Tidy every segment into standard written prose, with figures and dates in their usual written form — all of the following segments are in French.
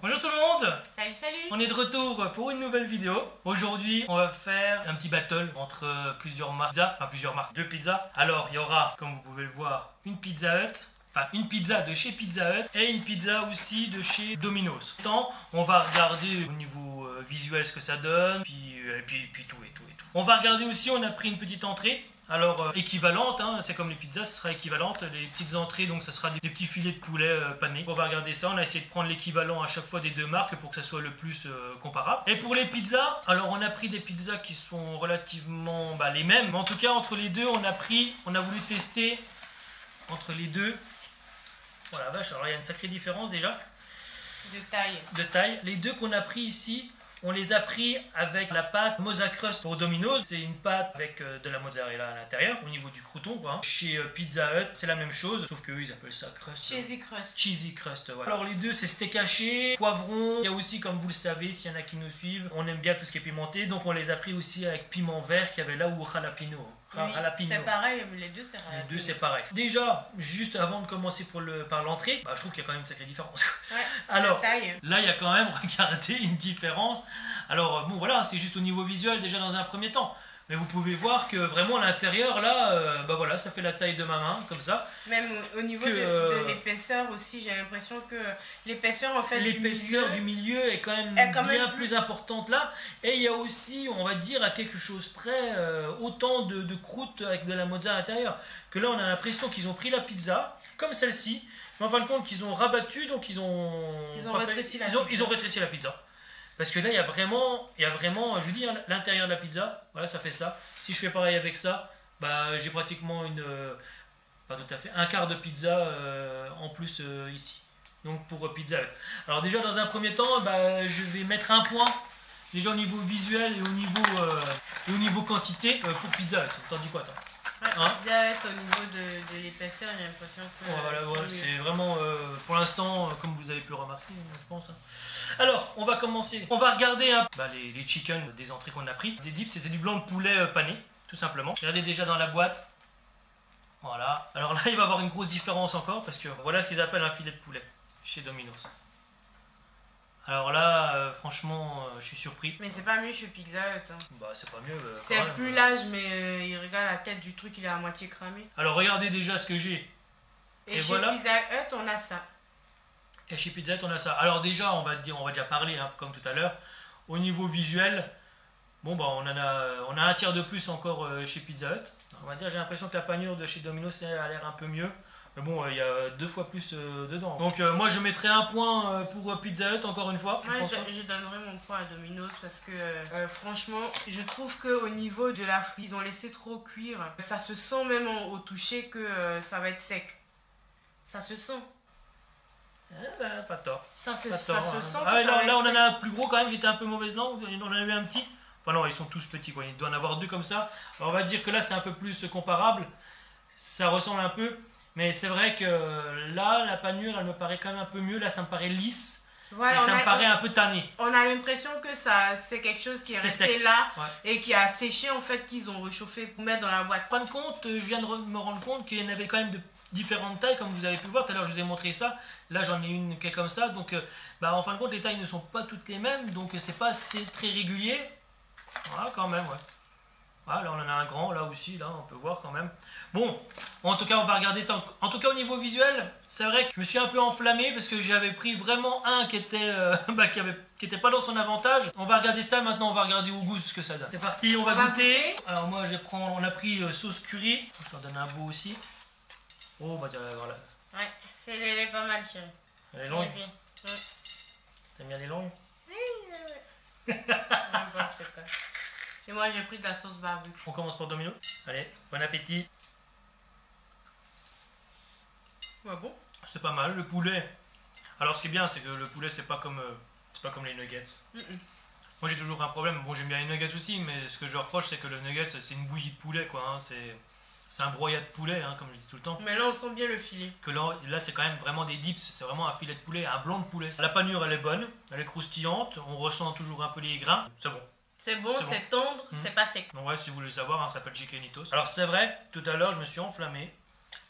Bonjour tout le monde. Salut, salut. On est de retour pour une nouvelle vidéo. Aujourd'hui, on va faire un petit battle entre plusieurs marques, deux pizzas. Alors, il y aura, comme vous pouvez le voir, une Pizza Hut, enfin une pizza de chez Pizza Hut et une pizza aussi de chez Domino's. On va regarder au niveau visuel ce que ça donne, puis tout. On va regarder aussi, on a pris une petite entrée. Alors équivalente, hein, c'est comme les pizzas, ça sera équivalente, les petites entrées, donc ça sera des petits filets de poulet panés. On va regarder ça, on a essayé de prendre l'équivalent à chaque fois des deux marques pour que ça soit le plus comparable. Et pour les pizzas, alors on a pris des pizzas qui sont relativement les mêmes, mais en tout cas entre les deux on a voulu tester entre les deux. Oh la vache, alors il y a une sacrée différence déjà. De taille. Les deux qu'on a pris ici, on les a pris avec la pâte Mozza Crust pour Domino's. C'est une pâte avec de la mozzarella à l'intérieur, au niveau du crouton, quoi. Chez Pizza Hut, c'est la même chose, sauf qu'eux, ils appellent ça crust. Cheesy crust, voilà. Alors les deux, c'est steak haché, poivron. Il y a aussi, comme vous le savez, s'il y en a qui nous suivent, on aime bien tout ce qui est pimenté, donc on les a pris aussi avec piment vert qu'il y avait là, ou jalapeno. Oui, c'est pareil, les deux c'est pareil. Les deux c'est pareil. Déjà, juste avant de commencer par l'entrée, je trouve qu'il y a quand même une sacrée différence. Ouais, alors, là il y a quand même, regardez, une différence. Alors bon voilà, c'est juste au niveau visuel déjà dans un premier temps. Mais vous pouvez voir que vraiment à l'intérieur là, voilà, ça fait la taille de ma main, comme ça. Même au niveau de l'épaisseur aussi, j'ai l'impression que l'épaisseur en fait du milieu est quand même bien plus importante là. Et il y a aussi, on va dire à quelque chose près, autant de croûte avec de la mozza à l'intérieur. Que là on a l'impression qu'ils ont pris la pizza, comme celle-ci, mais en fin de compte qu'ils ont rabattu, donc ils ont rétréci la pizza. Parce que là, il y a vraiment, je vous dis, hein, l'intérieur de la pizza, voilà, ça fait ça. Si je fais pareil avec ça, j'ai pratiquement pas tout à fait, un quart de pizza en plus ici. Donc pour Pizza Hut. Alors déjà, dans un premier temps, je vais mettre un point, déjà au niveau visuel et au niveau quantité pour Pizza Hut. T'en dis quoi, toi? Pizza Hut, au niveau de l'épaisseur, j'ai l'impression que... Voilà, c'est vraiment, pour l'instant, comme vous avez pu le remarquer, je pense. Alors, on va commencer. On va regarder les chicken des entrées qu'on a pris. Des dips, c'était du blanc de poulet pané, tout simplement. Regardez déjà dans la boîte. Voilà. Alors là, il va y avoir une grosse différence encore, parce que voilà ce qu'ils appellent un filet de poulet chez Domino's. Alors là, franchement, je suis surpris. Mais c'est pas mieux chez Pizza Hut. Hein. C'est pas mieux. C'est plus large, mais il regarde la tête du truc, il est à moitié cramé. Alors regardez déjà ce que j'ai. Et chez Pizza Hut, on a ça. Et chez Pizza Hut, on a ça. Alors déjà, on va déjà parler, comme tout à l'heure. Au niveau visuel, on a un tiers de plus encore chez Pizza Hut. On va dire, j'ai l'impression que la panure de chez Domino's a l'air un peu mieux. Mais bon, il y a 2 fois plus dedans. Donc moi, je mettrai un point pour Pizza Hut, encore une fois. Ouais, je donnerai mon point à Domino's parce que franchement, je trouve qu'au niveau de la frite, ils ont laissé trop cuire. Ça se sent même au toucher que ça va être sec. Ça se sent. Pas tort. Ça se sent. Là, on en a un plus gros quand même. J'étais un peu mauvaise langue. On en a eu un petit. Enfin non, ils sont tous petits, quoi. Il doit en avoir 2 comme ça. Alors, on va dire que là, c'est un peu plus comparable. Ça ressemble un peu. Mais c'est vrai que là, la panure, elle me paraît quand même un peu mieux. Là, ça me paraît lisse. Voilà, et ça me paraît un peu tanné. On a l'impression que c'est quelque chose qui est resté là et qui a séché, en fait, qu'ils ont réchauffé pour mettre dans la boîte. En fin de compte, je viens de me rendre compte qu'il y en avait quand même de différentes tailles, comme vous avez pu voir. Tout à l'heure, je vous ai montré ça. Là, j'en ai une qui est comme ça. Donc, en fin de compte, les tailles ne sont pas toutes les mêmes. Donc, c'est pas très régulier. Voilà, quand même, ouais. Voilà, là, on en a un grand, là aussi, là, on peut voir quand même. Bon, en tout cas, on va regarder ça. En tout cas, au niveau visuel, c'est vrai que je me suis un peu enflammé parce que j'avais pris vraiment un qui était, qui était pas dans son avantage. On va regarder ça maintenant, on va regarder au goût ce que ça donne. C'est parti, on va goûter. Alors moi, on a pris sauce curry. Je t'en donne un bout aussi. Oh, voilà. Ouais, elle est pas mal, chérie. Elle est longue. T'aimes bien les longues? Oui, n'importe quoi. Et moi, j'ai pris de la sauce barbecue. On commence par Domino. Allez, bon appétit. Ouais, bon. C'est pas mal, le poulet. Alors, ce qui est bien, c'est que le poulet, c'est pas comme les nuggets. Moi, j'ai toujours un problème. Bon, j'aime bien les nuggets aussi, mais ce que je reproche, c'est que le nugget, c'est une bouillie de poulet, quoi. Hein. C'est un broyat de poulet, hein, comme je dis tout le temps. Mais là, on sent bien le filet. Que là c'est quand même vraiment des dips. C'est vraiment un filet de poulet, un blanc de poulet. La panure, elle est bonne, elle est croustillante. On ressent toujours un peu les grains. C'est bon. C'est bon, c'est tendre, c'est pas sec. Donc ouais, si vous voulez savoir, hein, ça s'appelle Chickenitos. Alors c'est vrai, tout à l'heure je me suis enflammé.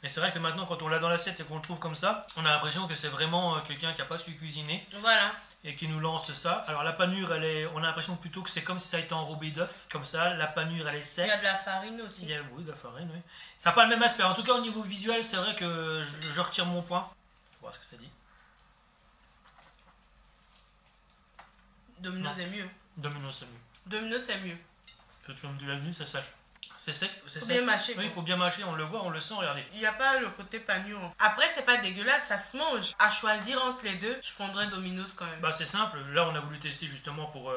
Mais c'est vrai que maintenant quand on l'a dans l'assiette et qu'on le trouve comme ça, on a l'impression que c'est vraiment quelqu'un qui n'a pas su cuisiner. Voilà. et qui nous lance ça. Alors la panure, on a l'impression plutôt que c'est comme si ça a été enrobé d'œuf. Comme ça, la panure, elle est sec. Il y a de la farine aussi. Oui, de la farine, oui. Ça n'a pas le même aspect. En tout cas, au niveau visuel, c'est vrai que je retire mon point. On va voir ce que ça dit. Domino's est mieux. Domino's, c'est mieux. Domino's, c'est mieux. Comme tu l'as vu, c'est sec. C'est sec, c'est Faut sec. bien mâcher. Oui, il faut bien mâcher, on le voit, on le sent, regardez. Il n'y a pas le côté panure. Après, c'est pas dégueulasse, ça se mange. À choisir entre les deux, je prendrais Domino's quand même. Bah c'est simple, là on a voulu tester justement pour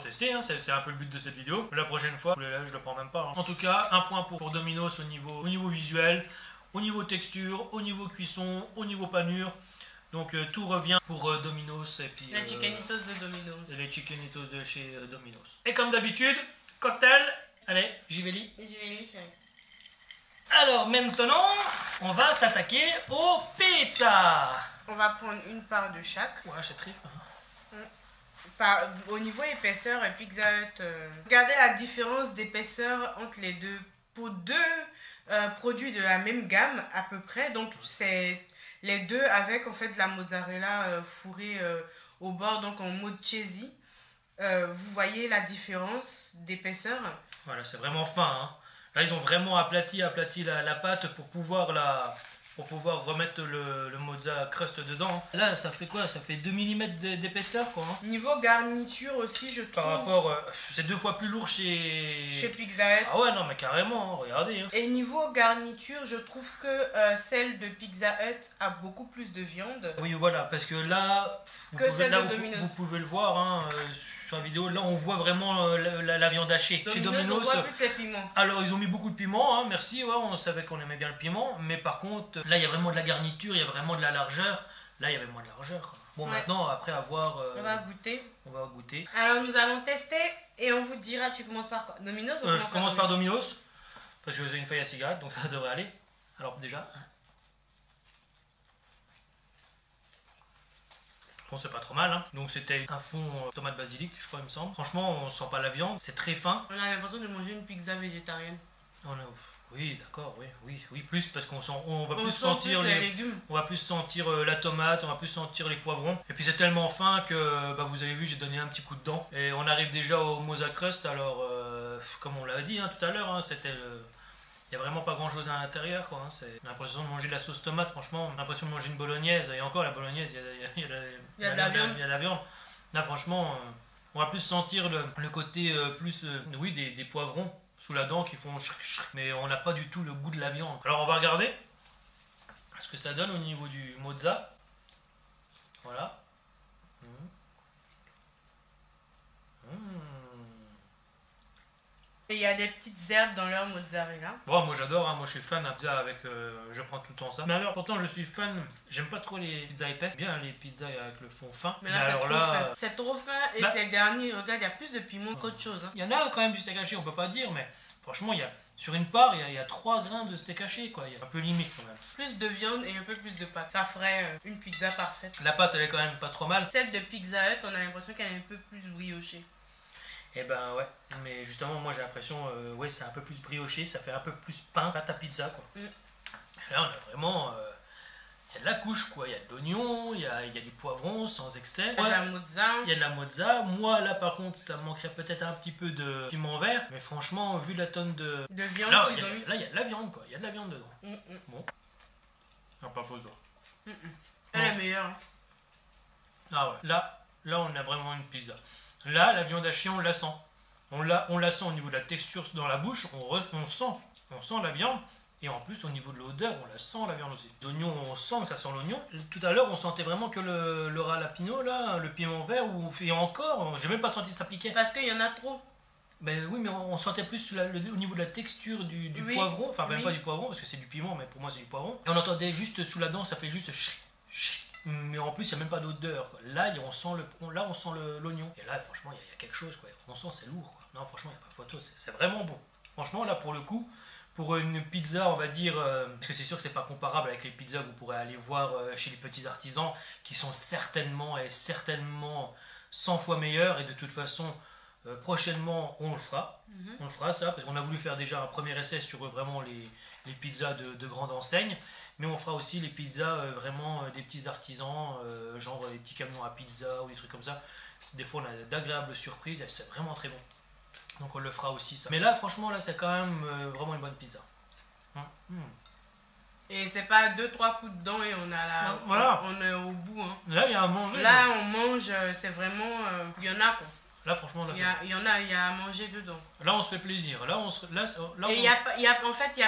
tester, hein. C'est un peu le but de cette vidéo. La prochaine fois, je le prends même pas. Hein. En tout cas, un point pour Domino's au niveau visuel, au niveau texture, au niveau cuisson, au niveau panure. Donc tout revient pour Domino's et puis... Les chickenitos de Domino's. Les chickenitos de chez Domino's. Et comme d'habitude, cocktail. Allez, j'y vais lire. Alors maintenant, on va s'attaquer aux pizzas. On va prendre une part de chaque. Ouais, c'est très fin. Au niveau épaisseur et Pizza Hut, regardez la différence d'épaisseur entre les deux. Pour deux produits de la même gamme à peu près, donc c'est les deux avec en fait de la mozzarella fourrée au bord, donc en mode cheesy. Vous voyez la différence d'épaisseur. Voilà, c'est vraiment fin. Hein. Là, ils ont vraiment aplati la pâte pour pouvoir remettre le mozza crust dedans. Là, ça fait quoi? Ça fait 2 mm d'épaisseur, quoi. Hein. Niveau garniture aussi, je trouve... Par rapport... c'est 2 fois plus lourd chez Pizza Hut. Ah ouais, non, mais carrément, hein, regardez. Hein. Et niveau garniture, je trouve que celle de Pizza Hut a beaucoup plus de viande. Oui, voilà, parce que là... vous pouvez le voir, hein, sur la vidéo, là on voit vraiment la viande hachée. Chez Domino's, on voit plus les piments. Alors ils ont mis beaucoup de piment, hein, merci, ouais, on savait qu'on aimait bien le piment, mais par contre, là il y a vraiment de la garniture, il y a vraiment de la largeur. Là il y avait moins de largeur. Quoi. Bon, ouais. Maintenant, après avoir... on va goûter. On va goûter. Alors nous allons tester et on vous dira, tu commences par quoi? Domino's ou je commence par Domino's, parce que j'ai une feuille à cigarette, donc ça devrait aller. Alors déjà... Bon, c'est pas trop mal, hein. Donc c'était un fond tomate basilic, je crois, il me semble. Franchement, on sent pas la viande, c'est très fin. On a l'impression de manger une pizza végétarienne. Oui, d'accord, oui, plus parce on va plus sentir les légumes. On va plus sentir la tomate, on va plus sentir les poivrons. Et puis c'est tellement fin que, vous avez vu, j'ai donné un petit coup de dent. Et on arrive déjà au mozza crust. Alors, comme on l'a dit hein, tout à l'heure, hein, c'était il n'y a vraiment pas grand chose à l'intérieur, quoi. Hein. C'est l'impression de manger de la sauce tomate, franchement. L'impression de manger une bolognaise. Et encore, la bolognaise, il y a de la viande. Là, franchement, on va plus sentir le côté des poivrons sous la dent qui font mais on n'a pas du tout le goût de la viande. Alors, on va regarder ce que ça donne au niveau du mozza. Voilà. Et il y a des petites herbes dans leur mozzarella. Bon, moi j'adore, hein. Moi je suis fan de pizza avec. Je prends tout le temps ça. Mais alors, pourtant, je suis fan. J'aime pas trop les pizzas épaisses. Bien les pizzas avec le fond fin. Mais là, c'est trop fin et c'est garni. Regarde, il y a plus de piment qu'autre chose. Hein. Il y en a quand même du steak haché, on peut pas dire, mais franchement, sur une part, il y a 3 grains de steak haché, quoi. Il y a un peu limite quand même. Plus de viande et un peu plus de pâte. Ça ferait une pizza parfaite. La pâte, elle est quand même pas trop mal. Celle de Pizza Hut, on a l'impression qu'elle est un peu plus briochée. Eh ben ouais, mais justement moi j'ai l'impression, c'est un peu plus brioché, ça fait un peu plus pain, pâte à pizza quoi. Là on a vraiment, il y a de la couche quoi, il y a de l'oignon, il y a du poivron sans excès. Il y a de la mozza. Il y a de la mozza, moi là par contre ça me manquerait peut-être un petit peu de piment vert, mais franchement vu la tonne de viande là il y a de la viande quoi, il y a de la viande dedans. Bon, non pas faux toi. Elle est meilleure. Ah ouais, là on a vraiment une pizza. Là, la viande hachée, on la sent. On la sent au niveau de la texture dans la bouche, on sent la viande. Et en plus, au niveau de l'odeur, on la sent la viande aussi. L'oignon, on sent que ça sent l'oignon. Tout à l'heure, on sentait vraiment que le ralapino, là, le piment vert, et encore, j'ai même pas senti que ça piquait. Parce qu'il y en a trop. Ben oui, mais on sentait plus au niveau de la texture du poivron. Enfin, même pas du poivron, parce que c'est du piment, mais pour moi, c'est du poivron. Et on entendait juste sous la dent, ça fait juste mais en plus il n'y a même pas d'odeur. Là on sent l'oignon. Et là franchement il y a quelque chose quoi. On sent c'est lourd quoi. Non franchement il n'y a pas photo, c'est vraiment bon. Franchement là pour le coup, pour une pizza on va dire, parce que c'est sûr que c'est pas comparable avec les pizzas que vous pourrez aller voir chez les petits artisans qui sont certainement 100 fois meilleurs et de toute façon prochainement on le fera. On le fera ça parce qu'on a voulu faire déjà un premier essai sur vraiment les pizzas de grande enseigne. Mais on fera aussi les pizzas vraiment des petits artisans, genre des petits camions à pizza ou des trucs comme ça. Des fois on a d'agréables surprises et c'est vraiment très bon. Donc on le fera aussi ça. Mais là franchement là c'est quand même vraiment une bonne pizza. Et c'est pas 2-3 coups dedans et on a la... Voilà. On est au bout. Hein. Là il y a à manger. Là on mange, c'est vraiment... Il y en a quoi. Là franchement là il y en a, il y a à manger dedans. Là on se fait plaisir. Là on se... là, et en fait il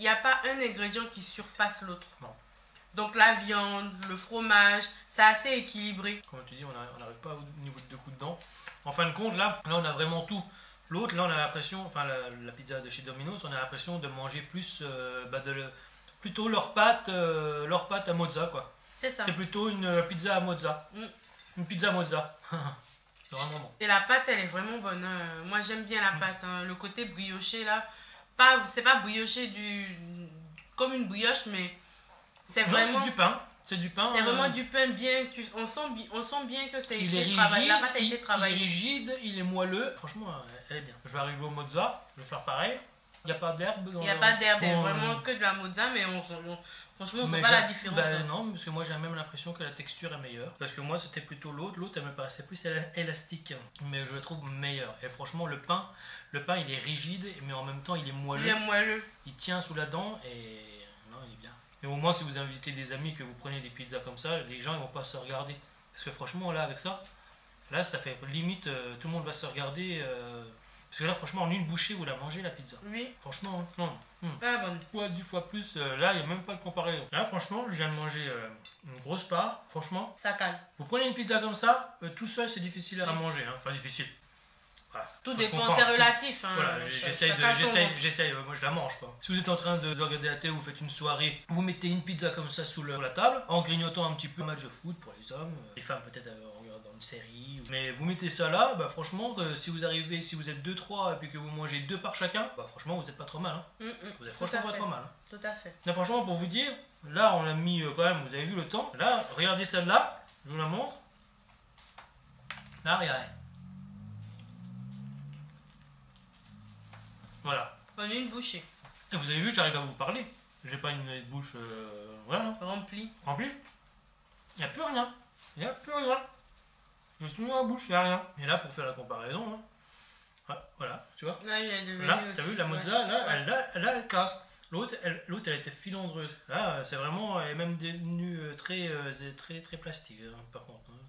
y a pas un ingrédient qui surpasse l'autre. Non. Donc la viande, le fromage, c'est assez équilibré. Comme tu dis, on n'arrive pas au niveau de 2 coups dedans. En fin de compte là on a vraiment tout. L'autre là on a l'impression, enfin la pizza de chez Domino's, on a l'impression de manger plus plutôt leur pâte à mozza quoi. C'est ça. C'est plutôt une pizza à mozza. Une pizza mozza. C'est vraiment bon. Et la pâte elle est vraiment bonne. Hein. Moi j'aime bien la pâte. Hein. Le côté brioché là, c'est pas brioché comme une brioche, mais c'est vraiment... c'est du pain. C'est du pain. C'est vraiment du pain bien. On sent bien que c'est été travaillé. La pâte a été travaillée. Il est rigide, il est moelleux. Franchement, elle est bien. Je vais arriver au mozza, je vais faire pareil. Il n'y a pas d'herbe. Il n'y a pas d'herbe, vraiment que de la mozza, mais franchement, on ne sent pas la différence. Bah, non, parce que moi j'ai même l'impression que la texture est meilleure. Parce que moi c'était plutôt l'autre. L'autre elle me paraissait plus élastique. Mais je le trouve meilleur. Et franchement, le pain il est rigide, mais en même temps il est moelleux. Il est moelleux. Il tient sous la dent et non, il est bien. Et au moins, si vous invitez des amis, que vous prenez des pizzas comme ça, les gens ils vont pas se regarder. Parce que franchement, là avec ça, là ça fait limite, tout le monde va se regarder. Parce que là, franchement, en une bouchée, vous la mangez la pizza. Oui. Franchement, non. Pas bonne. Ouais, 10 fois plus. Là, il n'y a même pas de comparaison. Là, franchement, je viens de manger une grosse part. Franchement, ça cale. Vous prenez une pizza comme ça, tout seul, c'est difficile à manger. Hein. Enfin, difficile. Voilà. Tout dépend, c'est relatif. Hein. Voilà, j'essaye, moi je la mange quoi. Si vous êtes en train de regarder la télé, vous faites une soirée, vous mettez une pizza comme ça sous la table, en grignotant un petit peu un match de foot pour les hommes, les femmes peut-être en regardant une série. Mais vous mettez ça là, bah franchement, si vous arrivez, si vous êtes 2-3 et puis que vous mangez 2 par chacun, bah franchement vous n'êtes pas trop mal. Hein. Vous êtes franchement pas trop mal. Hein. Tout à fait. Mais franchement, pour vous dire, là on a mis quand même, vous avez vu le temps. Là, regardez celle-là, je vous la montre. Là, regardez. Voilà. On a une bouchée. Et vous avez vu, j'arrive à vous parler. J'ai pas une bouche voilà. Remplie. Il n'y a plus rien. Il n'y a plus rien. Je suis dans la bouche, il n'y a rien. Et là, pour faire la comparaison, hein, voilà, tu vois. Là, t'as vu la mozza, là, elle casse. L'autre, elle était filandreuse. Là, c'est vraiment, elle est même devenue très plastique, hein, par contre. Hein.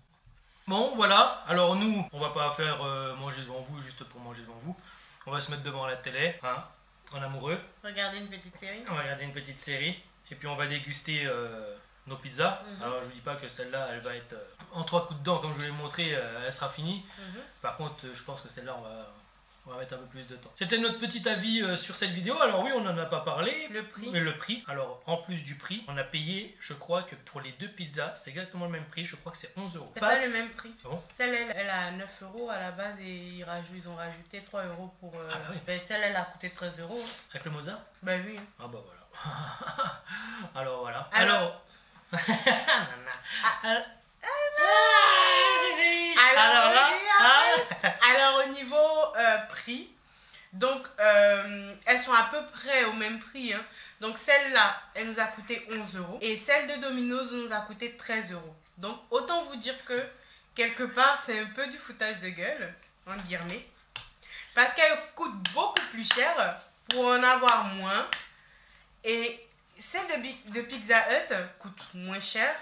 Bon, voilà. Alors nous, on va pas faire manger devant vous juste pour manger devant vous. On va se mettre devant la télé, hein, en amoureux. Regarder une petite série. On va regarder une petite série. Et puis on va déguster nos pizzas. Alors je vous dis pas que celle-là, elle va être en 3 coups de dents, comme je vous l'ai montré, elle sera finie. Par contre, je pense que celle-là, on va mettre un peu plus de temps. C'était notre petit avis sur cette vidéo. Alors oui, on n'en a pas parlé. Le prix. Mais le prix. Alors en plus du prix, on a payé, je crois que pour les 2 pizzas, c'est exactement le même prix. Je crois que c'est 11 euros. C'est pas le même prix. Ah bon? Celle, elle a 9 euros à la base et ils ont rajouté 3 euros pour... Ah bah oui. Ben, celle, elle a coûté 13 euros. Avec le mozza? Ben oui. Ah bah voilà. Alors voilà. Alors alors au niveau prix, donc elles sont à peu près au même prix. Hein. Donc celle-là, elle nous a coûté 11 euros. Et celle de Domino's nous a coûté 13 euros. Donc autant vous dire que quelque part c'est un peu du foutage de gueule, en guillemets. Parce qu'elle coûte beaucoup plus cher pour en avoir moins. Et celle de Pizza Hut coûte moins cher.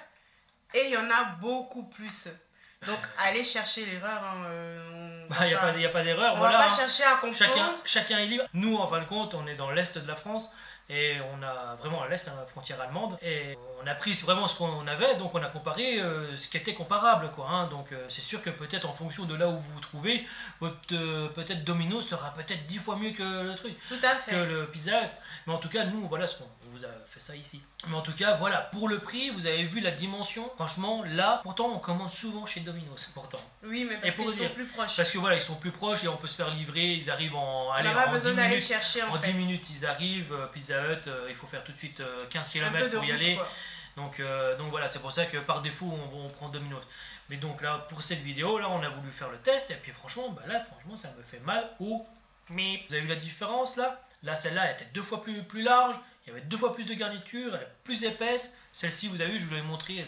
Et il y en a beaucoup plus. Donc, allez chercher l'erreur. Il n'y a pas d'erreur. On voilà, va pas chercher à comprendre. Chacun est libre. Nous, en fin de compte, on est dans l'est de la France. Et on a vraiment à l'est, la frontière allemande. Et on a pris vraiment ce qu'on avait. Donc, on a comparé ce qui était comparable. Quoi, hein. Donc, c'est sûr que peut-être en fonction de là où vous vous trouvez, peut-être Domino's sera peut-être 10 fois mieux que le truc. Tout à fait. Que le Pizza Hut. Mais en tout cas, nous, voilà ce qu'on vous a fait ça ici. Mais en tout cas, voilà, pour le prix, vous avez vu la dimension. Franchement, là, pourtant, on commande souvent chez Domino's. Pourtant. Oui, mais parce qu'ils sont plus proches. Parce que voilà, ils sont plus proches et on peut se faire livrer. Ils arrivent en. On n'a pas besoin d'aller chercher en 10 minutes, ils arrivent. Pizza Hut, il faut faire tout de suite 15 km pour y aller. Donc voilà, c'est pour ça que par défaut, on prend Domino's. Mais donc là, pour cette vidéo, là, on a voulu faire le test. Et puis franchement, bah là, franchement, ça me fait mal au. Mais vous avez vu la différence là? Là, celle-là, elle était 2 fois plus large. Il y avait 2 fois plus de garniture, elle est plus épaisse. Celle-ci, vous avez vu, je vous l'avais montré,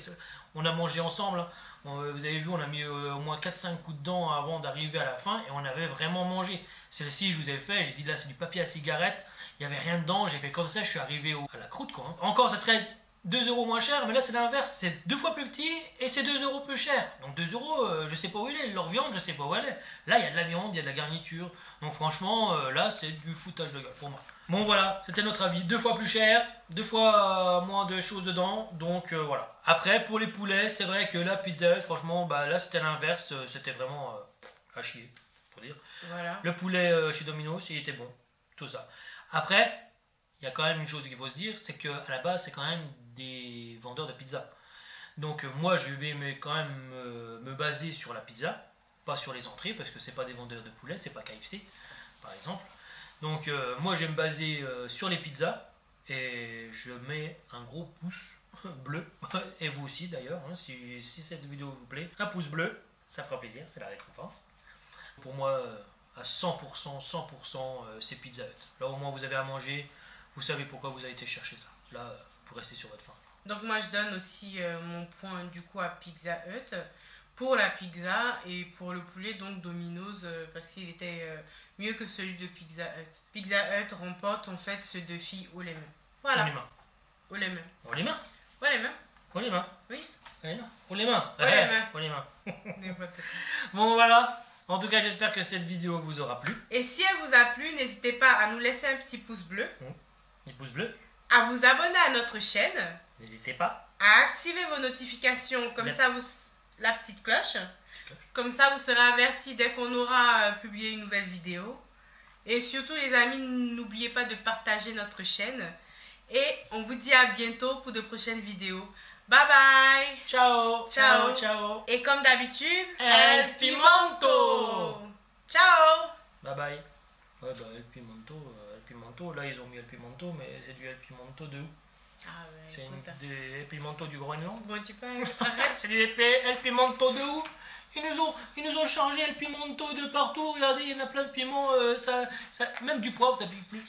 on a mangé ensemble. Vous avez vu, on a mis au moins 4-5 coups de dents avant d'arriver à la fin et on avait vraiment mangé. Celle-ci, je vous avais fait, j'ai dit là, c'est du papier à cigarette. Il n'y avait rien dedans, j'ai fait comme ça, je suis arrivé à la croûte, quoi. Encore, ça serait 2 € moins cher, mais là, c'est l'inverse. C'est 2 fois plus petit et c'est 2 € plus cher. Donc 2 €, je sais pas où il est. Leur viande, je sais pas où elle est. Là, il y a de la viande, il y a de la garniture. Donc franchement, là, c'est du foutage de gueule pour moi. Bon voilà, c'était notre avis. 2 fois plus cher, 2 fois moins de choses dedans. Donc voilà. Après, pour les poulets, c'est vrai que la Pizza Hut, franchement, bah, là c'était l'inverse. C'était vraiment à chier, pour dire. Voilà. Le poulet chez Domino's, il était bon. Tout ça. Après, il y a quand même une chose qu'il faut se dire, c'est qu'à la base, c'est quand même des vendeurs de pizza. Donc moi, je vais quand même me baser sur la pizza, pas sur les entrées, parce que c'est pas des vendeurs de poulet, c'est pas KFC, par exemple. Donc moi je vais me baser sur les pizzas et je mets un gros pouce bleu, et vous aussi d'ailleurs, hein, si cette vidéo vous plaît, un pouce bleu, ça fera plaisir, c'est la récompense. Pour moi, à 100%, c'est Pizza Hut. Là au moins vous avez à manger, vous savez pourquoi vous avez été chercher ça. Là, vous restez sur votre faim. Donc moi je donne aussi mon point du coup à Pizza Hut pour la pizza et pour le poulet donc Domino's parce qu'il était mieux que celui de Pizza Hut. Pizza Hut remporte en fait ce défi haut les mains. Voilà. Haut les mains. Haut les mains. Haut les mains. Haut les mains. Haut les mains. Oui. Haut les mains. Haut les mains. Haut les mains. Haut les mains. N'importe quoi. Bon voilà. En tout cas, j'espère que cette vidéo vous aura plu. Et si elle vous a plu, n'hésitez pas à nous laisser un petit pouce bleu, Des pouces bleus. à vous abonner à notre chaîne, N'hésitez pas. à activer vos notifications, comme ça vous la petite cloche. Comme ça, vous serez avertis dès qu'on aura publié une nouvelle vidéo. Et surtout, les amis, n'oubliez pas de partager notre chaîne. Et on vous dit à bientôt pour de prochaines vidéos. Bye bye. Ciao. Ciao. Ciao. Ciao. Et comme d'habitude, El Pimento. Ciao. Bye bye. Ouais, bah, El Pimento, là ils ont mis El Pimento, mais c'est du El Pimento de où? Ah ouais, C'est écoute. des El Pimento du Groenland. Bon, tu peux arrête. C'est des El Pimento de où? Ils nous ont changé El Pimento de partout. Regardez, il y en a plein de piments. Même du poivre, ça pique plus.